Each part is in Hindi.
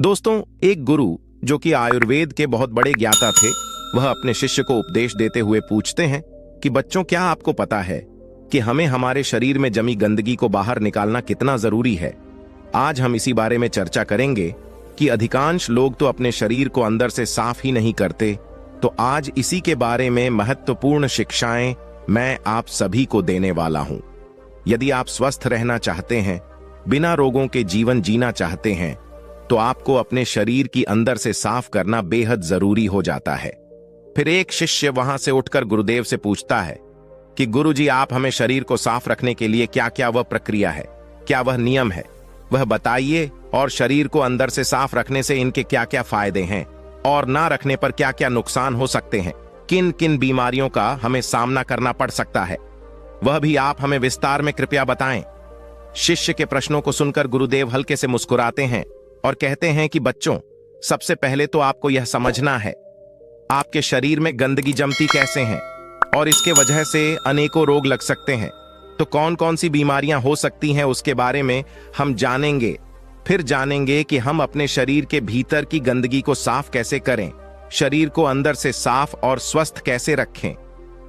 दोस्तों, एक गुरु जो कि आयुर्वेद के बहुत बड़े ज्ञाता थे, वह अपने शिष्य को उपदेश देते हुए पूछते हैं कि बच्चों, क्या आपको पता है कि हमें हमारे शरीर में जमी गंदगी को बाहर निकालना कितना जरूरी है। आज हम इसी बारे में चर्चा करेंगे कि अधिकांश लोग तो अपने शरीर को अंदर से साफ ही नहीं करते। तो आज इसी के बारे में महत्वपूर्ण शिक्षाएं मैं आप सभी को देने वाला हूं। यदि आप स्वस्थ रहना चाहते हैं, बिना रोगों के जीवन जीना चाहते हैं, तो आपको अपने शरीर की अंदर से साफ करना बेहद जरूरी हो जाता है। फिर एक शिष्य वहां से उठकर गुरुदेव से पूछता है कि गुरुजी, आप हमें शरीर को साफ रखने के लिए क्या क्या वह प्रक्रिया है, क्या वह नियम है, वह बताइए। और शरीर को अंदर से साफ रखने से इनके क्या क्या फायदे हैं और ना रखने पर क्या क्या नुकसान हो सकते हैं, किन किन बीमारियों का हमें सामना करना पड़ सकता है, वह भी आप हमें विस्तार में कृपया बताएं। शिष्य के प्रश्नों को सुनकर गुरुदेव हल्के से मुस्कुराते हैं और कहते हैं कि बच्चों, सबसे पहले तो आपको यह समझना है आपके शरीर में गंदगी जमती कैसे है और इसके वजह से अनेकों रोग लग सकते हैं। तो कौन कौन सी बीमारियां हो सकती हैं उसके बारे में हम जानेंगे। फिर जानेंगे कि हम अपने शरीर के भीतर की गंदगी को साफ कैसे करें, शरीर को अंदर से साफ और स्वस्थ कैसे रखें।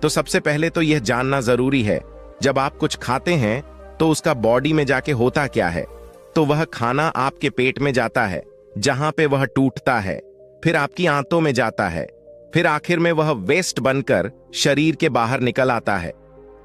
तो सबसे पहले तो यह जानना जरूरी है, जब आप कुछ खाते हैं तो उसका बॉडी में जाके होता क्या है। तो वह खाना आपके पेट में जाता है, जहां पे वह टूटता है, फिर आपकी आंतों में जाता है, फिर आखिर में वह वेस्ट बनकर शरीर के बाहर निकल आता है।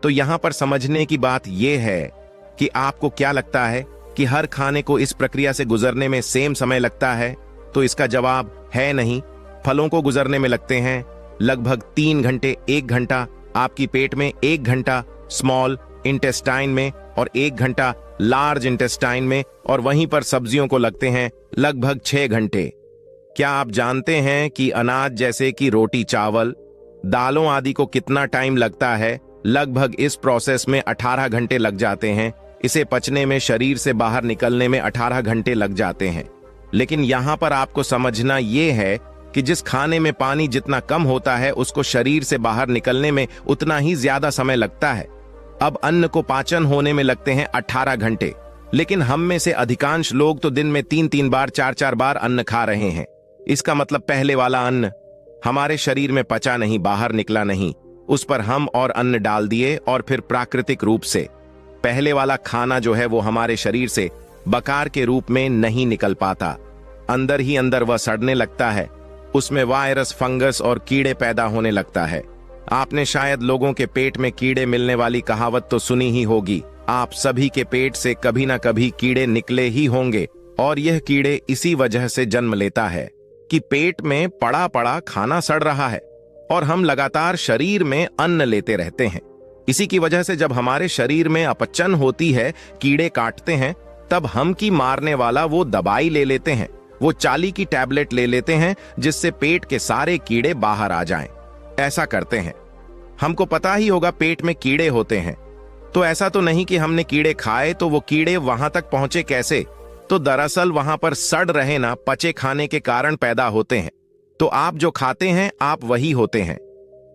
तो यहां पर समझने की बात यह है कि आपको क्या लगता है कि हर खाने को इस प्रक्रिया से गुजरने में सेम समय लगता है? तो इसका जवाब है नहीं। फलों को गुजरने में लगते हैं लगभग 3 घंटे, 1 घंटा आपकी पेट में, 1 घंटा स्मॉल इंटेस्टाइन में और 1 घंटा लार्ज इंटेस्टाइन में, और वहीं पर सब्जियों को लगते हैं लगभग 6 घंटे। क्या आप जानते हैं कि अनाज जैसे कि रोटी, चावल, दालों आदि को कितना टाइम लगता है? लगभग इस प्रोसेस में 18 घंटे लग जाते हैं। इसे पचने में, शरीर से बाहर निकलने में 18 घंटे लग जाते हैं। लेकिन यहां पर आपको समझना यह है कि जिस खाने में पानी जितना कम होता है, उसको शरीर से बाहर निकलने में उतना ही ज्यादा समय लगता है। अब अन्न को पाचन होने में लगते हैं 18 घंटे, लेकिन हम में से अधिकांश लोग तो दिन में 3-3 बार, 4-4 बार अन्न खा रहे हैं। इसका मतलब पहले वाला अन्न हमारे शरीर में पचा नहीं, बाहर निकला नहीं, उस पर हम और अन्न डाल दिए और फिर प्राकृतिक रूप से पहले वाला खाना जो है वो हमारे शरीर से बकार के रूप में नहीं निकल पाता। अंदर ही अंदर वह सड़ने लगता है, उसमें वायरस, फंगस और कीड़े पैदा होने लगता है। आपने शायद लोगों के पेट में कीड़े मिलने वाली कहावत तो सुनी ही होगी। आप सभी के पेट से कभी ना कभी कीड़े निकले ही होंगे, और यह कीड़े इसी वजह से जन्म लेता है कि पेट में पड़ा पड़ा खाना सड़ रहा है और हम लगातार शरीर में अन्न लेते रहते हैं। इसी की वजह से जब हमारे शरीर में अपचन होती है, कीड़े काटते हैं, तब हम की मारने वाला वो दवाई ले लेते हैं, वो चाली की टैबलेट ले लेते हैं, जिससे पेट के सारे कीड़े बाहर आ जाएं। ऐसा करते हैं। हमको पता ही होगा पेट में कीड़े होते हैं, तो ऐसा तो नहीं कि हमने कीड़े खाए तो वो कीड़े वहां तक पहुंचे कैसे? तो दरअसल वहां पर सड़ रहे ना पचे खाने के कारण पैदा होते हैं। तो आप जो खाते हैं आप वही होते हैं।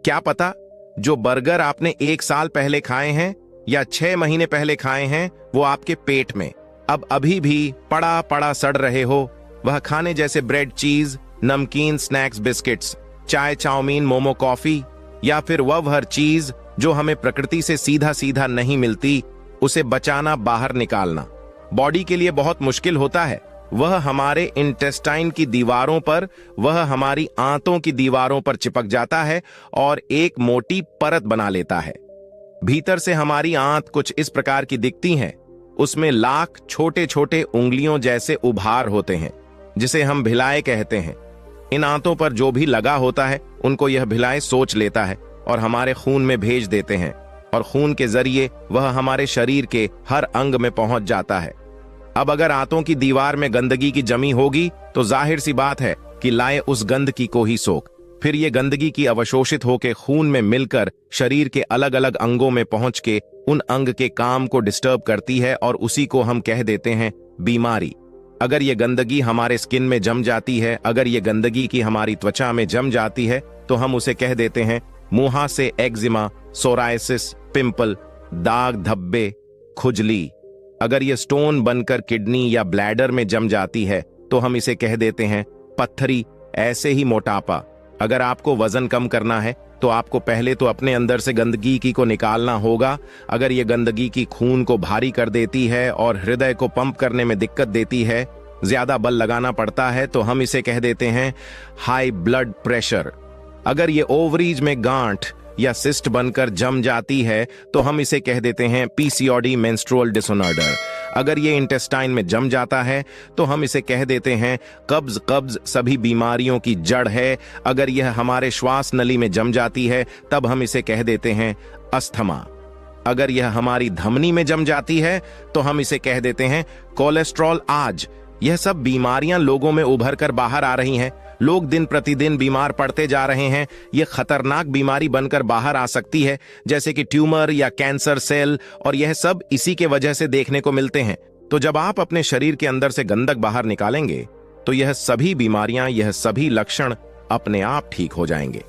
क्या पता जो बर्गर आपने 1 साल पहले खाए हैं या 6 महीने पहले खाए हैं, वो आपके पेट में अब अभी भी पड़ा पड़ा सड़ रहे हो। वह खाने जैसे ब्रेड, चीज, नमकीन, स्नैक्स, बिस्किट्स, चाय, चाउमीन, मोमो, कॉफी, या फिर वह हर चीज जो हमें प्रकृति से सीधा सीधा नहीं मिलती, उसे बचाना, बाहर निकालना बॉडी के लिए बहुत मुश्किल होता है। वह हमारे इंटेस्टाइन की दीवारों पर, वह हमारी आंतों की दीवारों पर चिपक जाता है और एक मोटी परत बना लेता है। भीतर से हमारी आंत कुछ इस प्रकार की दिखती हैं। उसमें लाख छोटे छोटे उंगलियों जैसे उभार होते हैं, जिसे हम भिलाए कहते हैं। इन आंतों पर जो भी लगा होता है, उनको यह भिलाए सोच लेता है और हमारे खून में भेज देते हैं, और खून के जरिए वह हमारे शरीर के हर अंग में पहुंच जाता है। अब अगर आंतों की दीवार में गंदगी की जमी होगी, तो जाहिर सी बात है कि लाए उस गंदगी को ही सोख। फिर ये गंदगी की अवशोषित होकर खून में मिलकर शरीर के अलग अलग अंगों में पहुंच के उन अंग के काम को डिस्टर्ब करती है, और उसी को हम कह देते हैं बीमारी। अगर ये गंदगी हमारे स्किन में जम जाती है, अगर ये गंदगी की हमारी त्वचा में जम जाती है, तो हम उसे कह देते हैं मुहासे, एक्जिमा, सोरायसिस, पिंपल, दाग, धब्बे, खुजली। अगर ये स्टोन बनकर किडनी या ब्लैडर में जम जाती है, तो हम इसे कह देते हैं पत्थरी। ऐसे ही मोटापा, अगर आपको वजन कम करना है तो आपको पहले तो अपने अंदर से गंदगी की को निकालना होगा। अगर ये गंदगी की खून को भारी कर देती है और हृदय को पंप करने में दिक्कत देती है, ज्यादा बल लगाना पड़ता है, तो हम इसे कह देते हैं हाई ब्लड प्रेशर। अगर ये ओवरीज में गांठ या सिस्ट बनकर जम जाती है तो हम इसे कह देते हैं पीसीओडी, मेंस्ट्रुअल डिसऑर्डर। अगर ये इंटेस्टाइन में जम जाता है तो हम इसे कह देते हैं कब्ज। कब्ज सभी बीमारियों की जड़ है। अगर यह हमारे श्वास नली में जम जाती है तब हम इसे कह देते हैं अस्थमा। अगर यह हमारी धमनी में जम जाती है तो हम इसे कह देते हैं कोलेस्ट्रॉल। आज यह सब बीमारियां लोगों में उभर कर बाहर आ रही हैं। लोग दिन प्रतिदिन बीमार पड़ते जा रहे हैं। यह खतरनाक बीमारी बनकर बाहर आ सकती है, जैसे कि ट्यूमर या कैंसर सेल, और यह सब इसी के वजह से देखने को मिलते हैं। तो जब आप अपने शरीर के अंदर से गंदक बाहर निकालेंगे तो यह सभी बीमारियां, यह सभी लक्षण अपने आप ठीक हो जाएंगे,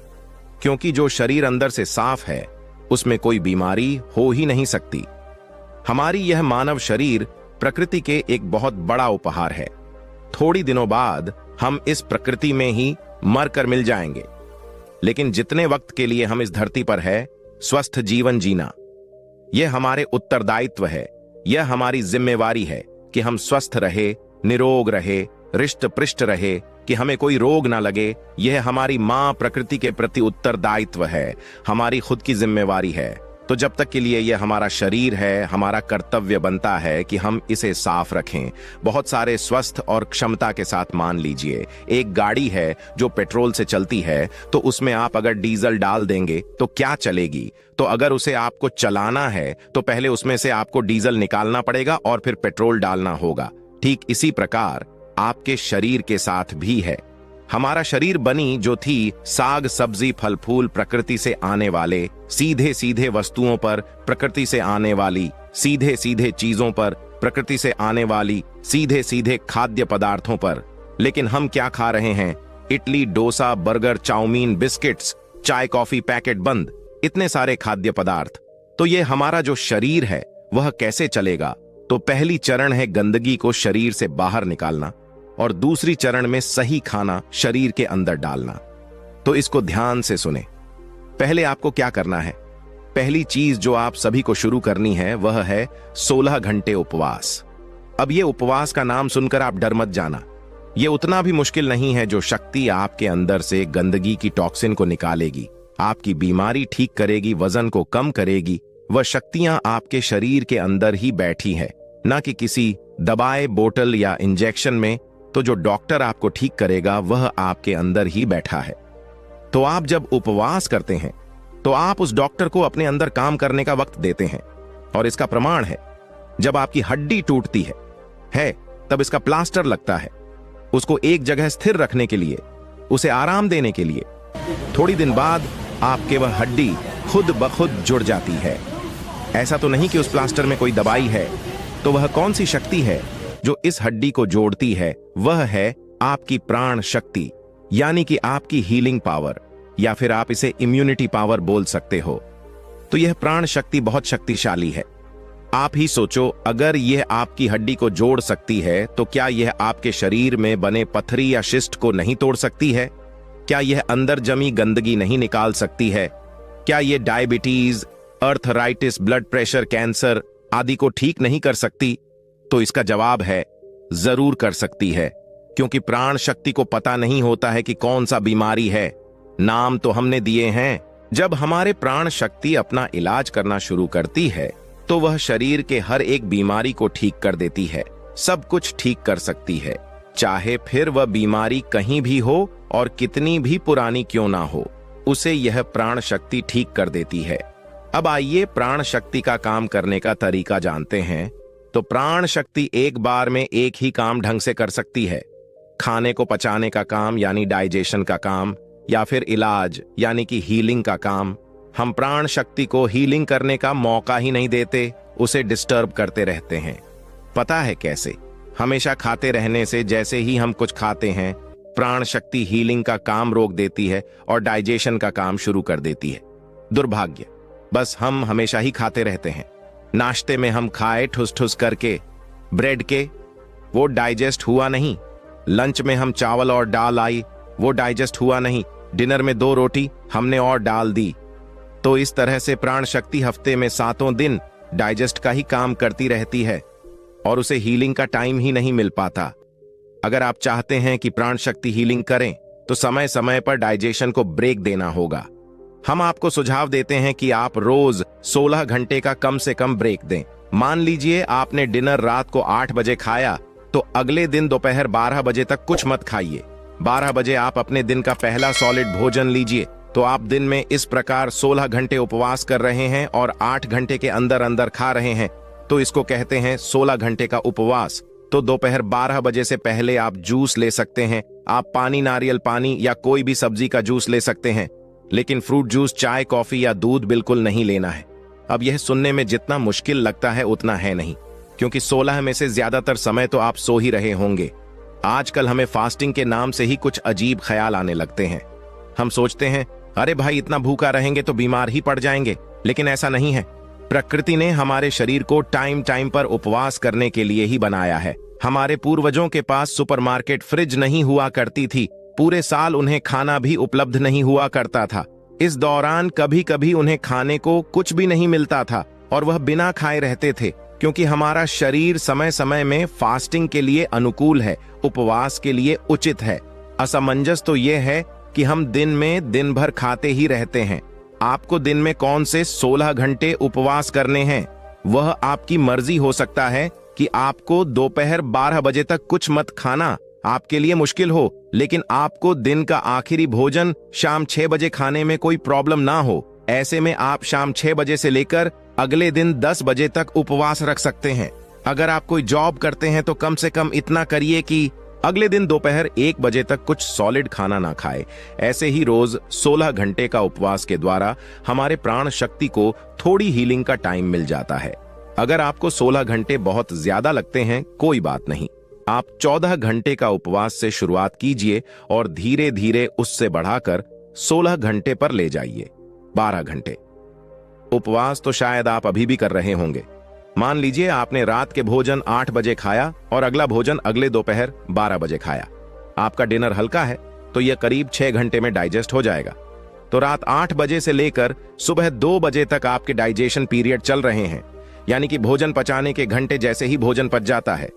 क्योंकि जो शरीर अंदर से साफ है उसमें कोई बीमारी हो ही नहीं सकती। हमारी यह मानव शरीर प्रकृति के एक बहुत बड़ा उपहार है। थोड़ी दिनों बाद हम इस प्रकृति में ही मर कर मिल जाएंगे, लेकिन जितने वक्त के लिए हम इस धरती पर है, स्वस्थ जीवन जीना यह हमारे उत्तरदायित्व है। यह हमारी जिम्मेवारी है कि हम स्वस्थ रहे, निरोग रहे, रिष्ट पृष्ठ रहे, कि हमें कोई रोग ना लगे। यह हमारी मां प्रकृति के प्रति उत्तरदायित्व है, हमारी खुद की जिम्मेवारी है। तो जब तक के लिए यह हमारा शरीर है, हमारा कर्तव्य बनता है कि हम इसे साफ रखें, बहुत सारे स्वस्थ और क्षमता के साथ। मान लीजिए एक गाड़ी है जो पेट्रोल से चलती है, तो उसमें आप अगर डीजल डाल देंगे तो क्या चलेगी? तो अगर उसे आपको चलाना है तो पहले उसमें से आपको डीजल निकालना पड़ेगा और फिर पेट्रोल डालना होगा। ठीक इसी प्रकार आपके शरीर के साथ भी है। हमारा शरीर बनी जो थी साग सब्जी फल फूल, प्रकृति से आने वाले सीधे सीधे वस्तुओं पर, प्रकृति से आने वाली सीधे सीधे चीजों पर, प्रकृति से आने वाली सीधे सीधे खाद्य पदार्थों पर। लेकिन हम क्या खा रहे हैं? Idli, dosa, burger, chow mein, biscuits, चाय, कॉफी, पैकेट बंद, इतने सारे खाद्य पदार्थ। तो ये हमारा जो शरीर है वह कैसे चलेगा? तो पहली चरण है गंदगी को शरीर से बाहर निकालना, और दूसरी चरण में सही खाना शरीर के अंदर डालना। तो इसको ध्यान से सुने। पहले आपको क्या करना है? पहली चीज जो आप सभी को शुरू करनी है वह है 16 घंटे उपवास। अब ये उपवास का नाम सुनकर आप डर मत जाना। ये उतना भी मुश्किल नहीं है। जो शक्ति आपके अंदर से गंदगी की टॉक्सिन को निकालेगी, आपकी बीमारी ठीक करेगी, वजन को कम करेगी, वह शक्तियां आपके शरीर के अंदर ही बैठी है, ना कि किसी दवाई बोतल या इंजेक्शन में। तो जो डॉक्टर आपको ठीक करेगा वह आपके अंदर ही बैठा है। तो आप जब उपवास करते हैं तो आप उस डॉक्टर को अपने अंदर काम करने का वक्त देते हैं। और इसका प्रमाण है, जब आपकी हड्डी टूटती है तब इसका प्लास्टर लगता है, उसको एक जगह स्थिर रखने के लिए, उसे आराम देने के लिए। थोड़ी दिन बाद आपके वह हड्डी खुद ब खुद जुड़ जाती है। ऐसा तो नहीं कि उस प्लास्टर में कोई दवाई है। तो वह कौन सी शक्ति है जो इस हड्डी को जोड़ती है? वह है आपकी प्राण शक्ति, यानी कि आपकी हीलिंग पावर, या फिर आप इसे इम्यूनिटी पावर बोल सकते हो। तो यह प्राण शक्ति बहुत शक्तिशाली है। आप ही सोचो, अगर यह आपकी हड्डी को जोड़ सकती है तो क्या यह आपके शरीर में बने पथरी या शिस्ट को नहीं तोड़ सकती है? क्या यह अंदर जमी गंदगी नहीं निकाल सकती है? क्या यह diabetes, arthritis, blood pressure, cancer आदि को ठीक नहीं कर सकती? तो इसका जवाब है जरूर कर सकती है, क्योंकि प्राण शक्ति को पता नहीं होता है कि कौन सा बीमारी है। नाम तो हमने दिए हैं। जब हमारे प्राण शक्ति अपना इलाज करना शुरू करती है तो वह शरीर के हर एक बीमारी को ठीक कर देती है, सब कुछ ठीक कर सकती है, चाहे फिर वह बीमारी कहीं भी हो और कितनी भी पुरानी क्यों ना हो, उसे यह प्राण शक्ति ठीक कर देती है। अब आइए प्राण शक्ति का काम करने का तरीका जानते हैं। तो प्राण शक्ति एक बार में एक ही काम ढंग से कर सकती है, खाने को पचाने का काम यानी डाइजेशन का काम, या फिर इलाज यानी कि हीलिंग का काम। हम प्राण शक्ति को हीलिंग करने का मौका ही नहीं देते, उसे डिस्टर्ब करते रहते हैं। पता है कैसे? हमेशा खाते रहने से जैसे ही हम कुछ खाते हैं, प्राण शक्ति हीलिंग का काम रोक देती है और डाइजेशन का काम शुरू कर देती है। दुर्भाग्य, बस हम हमेशा ही खाते रहते हैं। नाश्ते में हम खाए ठुस ठुस करके ब्रेड के, वो डाइजेस्ट हुआ नहीं, लंच में हम चावल और दाल आई, वो डाइजेस्ट हुआ नहीं। डिनर में 2 रोटी हमने और डाल दी। तो इस तरह से प्राण शक्ति हफ्ते में 7 दिन डाइजेस्ट का ही काम करती रहती है और उसे हीलिंग का टाइम ही नहीं मिल पाता। अगर आप चाहते हैं कि प्राण शक्ति हीलिंग करें तो समय समय पर डाइजेशन को ब्रेक देना होगा। हम आपको सुझाव देते हैं कि आप रोज 16 घंटे का कम से कम ब्रेक दें। मान लीजिए आपने डिनर रात को 8 बजे खाया, तो अगले दिन दोपहर 12 बजे तक कुछ मत खाइए। 12 बजे आप अपने दिन का पहला सॉलिड भोजन लीजिए। तो आप दिन में इस प्रकार 16 घंटे उपवास कर रहे हैं और 8 घंटे के अंदर अंदर खा रहे हैं, तो इसको कहते हैं 16 घंटे का उपवास। तो दोपहर 12 बजे से पहले आप जूस ले सकते हैं। आप पानी, नारियल पानी या कोई भी सब्जी का जूस ले सकते हैं, लेकिन फ्रूट जूस, चाय, कॉफी या दूध बिल्कुल नहीं लेना है। अब यह सुनने में जितना मुश्किल लगता है उतना है नहीं, क्योंकि 16 में से ज्यादातर समय तो आप सो ही रहे होंगे। आजकल हमें फास्टिंग के नाम से ही कुछ अजीब ख्याल आने लगते हैं। हम सोचते हैं, अरे भाई इतना भूखा रहेंगे तो बीमार ही पड़ जाएंगे, लेकिन ऐसा नहीं है। प्रकृति ने हमारे शरीर को टाइम टाइम पर उपवास करने के लिए ही बनाया है। हमारे पूर्वजों के पास सुपरमार्केट, फ्रिज नहीं हुआ करती थी। पूरे साल उन्हें खाना भी उपलब्ध नहीं हुआ करता था। इस दौरान कभी कभी उन्हें खाने को कुछ भी नहीं मिलता था और वह बिना खाए रहते थे, क्योंकि हमारा शरीर समय समय में फास्टिंग के लिए अनुकूल है, उपवास के लिए उचित है। असमंजस तो यह है कि हम दिन में दिन भर खाते ही रहते हैं। आपको दिन में कौन से 16 घंटे उपवास करने हैं, वह आपकी मर्जी हो सकता है कि आपको दोपहर 12 बजे तक कुछ मत खाना आपके लिए मुश्किल हो, लेकिन आपको दिन का आखिरी भोजन शाम 6 बजे खाने में कोई प्रॉब्लम ना हो। ऐसे में आप शाम 6 बजे से लेकर अगले दिन 10 बजे तक उपवास रख सकते हैं। अगर आप कोई जॉब करते हैं तो कम से कम इतना करिए कि अगले दिन दोपहर 1 बजे तक कुछ सॉलिड खाना ना खाए। ऐसे ही रोज 16 घंटे का उपवास के द्वारा हमारे प्राण शक्ति को थोड़ी हीलिंग का टाइम मिल जाता है। अगर आपको 16 घंटे बहुत ज्यादा लगते हैं, कोई बात नहीं, आप 14 घंटे का उपवास से शुरुआत कीजिए और धीरे धीरे उससे बढ़ाकर 16 घंटे पर ले जाइए। 12 घंटे उपवास तो शायद आप अभी भी कर रहे होंगे। मान लीजिए आपने रात के भोजन 8 बजे खाया और अगला भोजन अगले दोपहर 12 बजे खाया। आपका डिनर हल्का है तो यह करीब 6 घंटे में डाइजेस्ट हो जाएगा। तो रात 8 बजे से लेकर सुबह 2 बजे तक आपके डाइजेशन पीरियड चल रहे हैं, यानी कि भोजन पचाने के घंटे जैसे ही भोजन पच जाता है,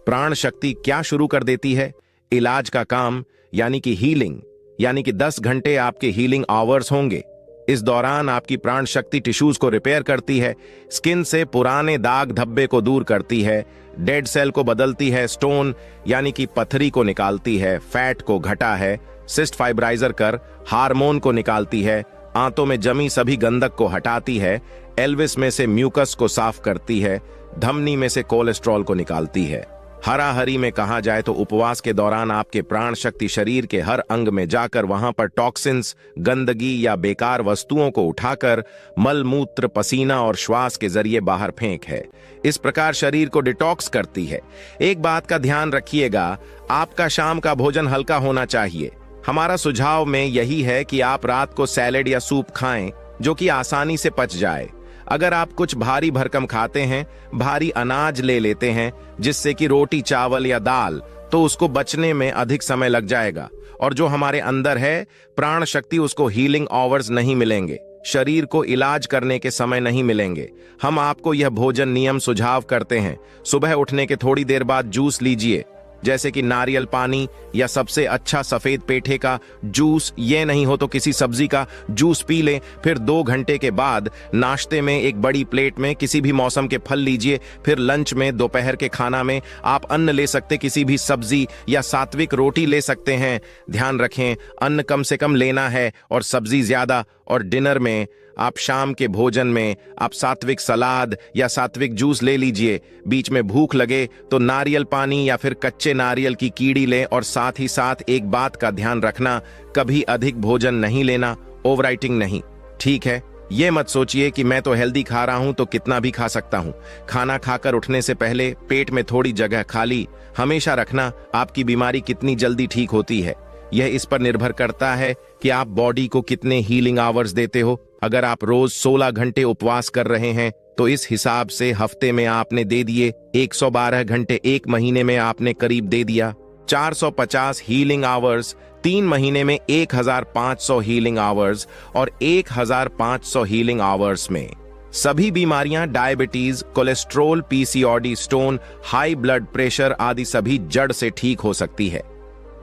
प्राण शक्ति क्या शुरू कर देती है? इलाज का काम, यानी कि हीलिंग। यानी कि 10 घंटे आपके हीलिंग आवर्स होंगे। इस दौरान आपकी प्राण शक्ति टिश्यूज को रिपेयर करती है, स्किन से पुराने दाग धब्बे को दूर करती है, डेड सेल को बदलती है, स्टोन यानी कि पथरी को निकालती है, फैट को घटा है, सिस्ट फाइब्राइजर कर हार्मोन को निकालती है, आंतों में जमी सभी गंदक को हटाती है, एल्विस में से म्यूकस को साफ करती है, धमनी में से कोलेस्ट्रॉल को निकालती है। हरा हरी में कहा जाए तो उपवास के दौरान आपके प्राण शक्ति शरीर के हर अंग में जाकर वहां पर टॉक्सिन्स, गंदगी या बेकार वस्तुओं को उठाकर मल, मूत्र, पसीना और श्वास के जरिए बाहर फेंक है। इस प्रकार शरीर को डिटॉक्स करती है। एक बात का ध्यान रखिएगा, आपका शाम का भोजन हल्का होना चाहिए। हमारा सुझाव में यही है कि आप रात को सैलेड या सूप खाएं, जो कि आसानी से पच जाए। अगर आप कुछ भारी भरकम खाते हैं, भारी अनाज ले लेते हैं, जिससे कि रोटी, चावल या दाल, तो उसको बचने में अधिक समय लग जाएगा और जो हमारे अंदर है प्राण शक्ति, उसको हीलिंग आवर्स नहीं मिलेंगे, शरीर को इलाज करने के समय नहीं मिलेंगे। हम आपको यह भोजन नियम सुझाव करते हैं। सुबह उठने के थोड़ी देर बाद जूस लीजिए, जैसे कि नारियल पानी या सबसे अच्छा सफेद पेठे का जूस। ये नहीं हो तो किसी सब्जी का जूस पी लें। फिर 2 घंटे के बाद नाश्ते में एक बड़ी प्लेट में किसी भी मौसम के फल लीजिए। फिर लंच में, दोपहर के खाना में आप अन्न ले सकते, किसी भी सब्जी या सात्विक रोटी ले सकते हैं। ध्यान रखें, अन्न कम से कम लेना है और सब्जी ज्यादा। और डिनर में आप शाम के भोजन में आप सात्विक सलाद या सात्विक जूस ले लीजिए। बीच में भूख लगे तो नारियल पानी या फिर कच्चे नारियल की कीड़ी लें। और साथ ही साथ एक बात का ध्यान रखना, कभी अधिक भोजन नहीं लेना, ओवरईटिंग नहीं। ठीक है, ये मत सोचिए कि मैं तो हेल्दी खा रहा हूं तो कितना भी खा सकता हूं। खाना खाकर उठने से पहले पेट में थोड़ी जगह खाली हमेशा रखना। आपकी बीमारी कितनी जल्दी ठीक होती है, यह इस पर निर्भर करता है कि आप बॉडी को कितने हीलिंग आवर्स देते हो। अगर आप रोज 16 घंटे उपवास कर रहे हैं तो इस हिसाब से हफ्ते में आपने दे दिए 112 घंटे, 1 महीने में आपने करीब दे दिया 450 हीलिंग आवर्स, 3 महीने में 1500 हीलिंग आवर्स और 1500 हीलिंग आवर्स में सभी बीमारियां, diabetes, cholesterol, PCOD, stone, high blood pressure आदि सभी जड़ से ठीक हो सकती है।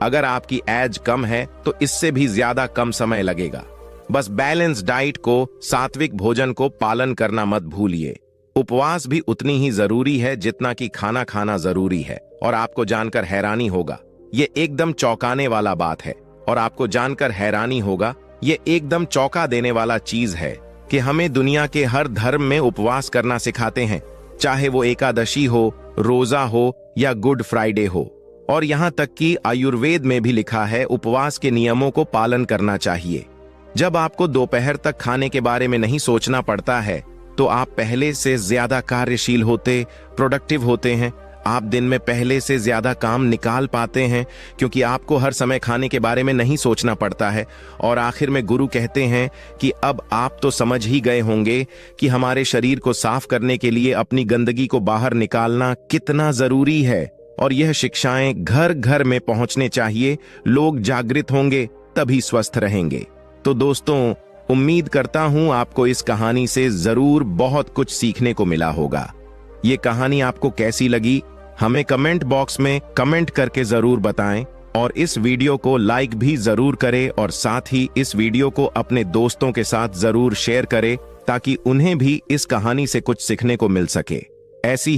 अगर आपकी एज कम है तो इससे भी ज्यादा कम समय लगेगा। बस बैलेंस डाइट को, सात्विक भोजन को पालन करना मत भूलिए। उपवास भी उतनी ही जरूरी है जितना कि खाना खाना जरूरी है। और आपको जानकर हैरानी होगा, ये एकदम चौंकाने वाला बात है। और आपको जानकर हैरानी होगा, ये एकदम चौंका देने वाला चीज है कि हमें दुनिया के हर धर्म में उपवास करना सिखाते हैं, चाहे वो एकादशी हो, रोजा हो या गुड फ्राइडे हो। और यहाँ तक कि आयुर्वेद में भी लिखा है उपवास के नियमों को पालन करना चाहिए। जब आपको दोपहर तक खाने के बारे में नहीं सोचना पड़ता है तो आप पहले से ज्यादा कार्यशील होते, प्रोडक्टिव होते हैं। आप दिन में पहले से ज्यादा काम निकाल पाते हैं क्योंकि आपको हर समय खाने के बारे में नहीं सोचना पड़ता है। और आखिर में गुरु कहते हैं कि अब आप तो समझ ही गए होंगे कि हमारे शरीर को साफ करने के लिए अपनी गंदगी को बाहर निकालना कितना जरूरी है। और यह शिक्षाएं घर घर में पहुंचने चाहिए। लोग जागृत होंगे तभी स्वस्थ रहेंगे। तो दोस्तों, उम्मीद करता हूं आपको इस कहानी से जरूर बहुत कुछ सीखने को मिला होगा। ये कहानी आपको कैसी लगी हमें कमेंट बॉक्स में कमेंट करके जरूर बताएं। और इस वीडियो को लाइक भी जरूर करें और साथ ही इस वीडियो को अपने दोस्तों के साथ जरूर शेयर करें ताकि उन्हें भी इस कहानी से कुछ सीखने को मिल सके। ऐसी ही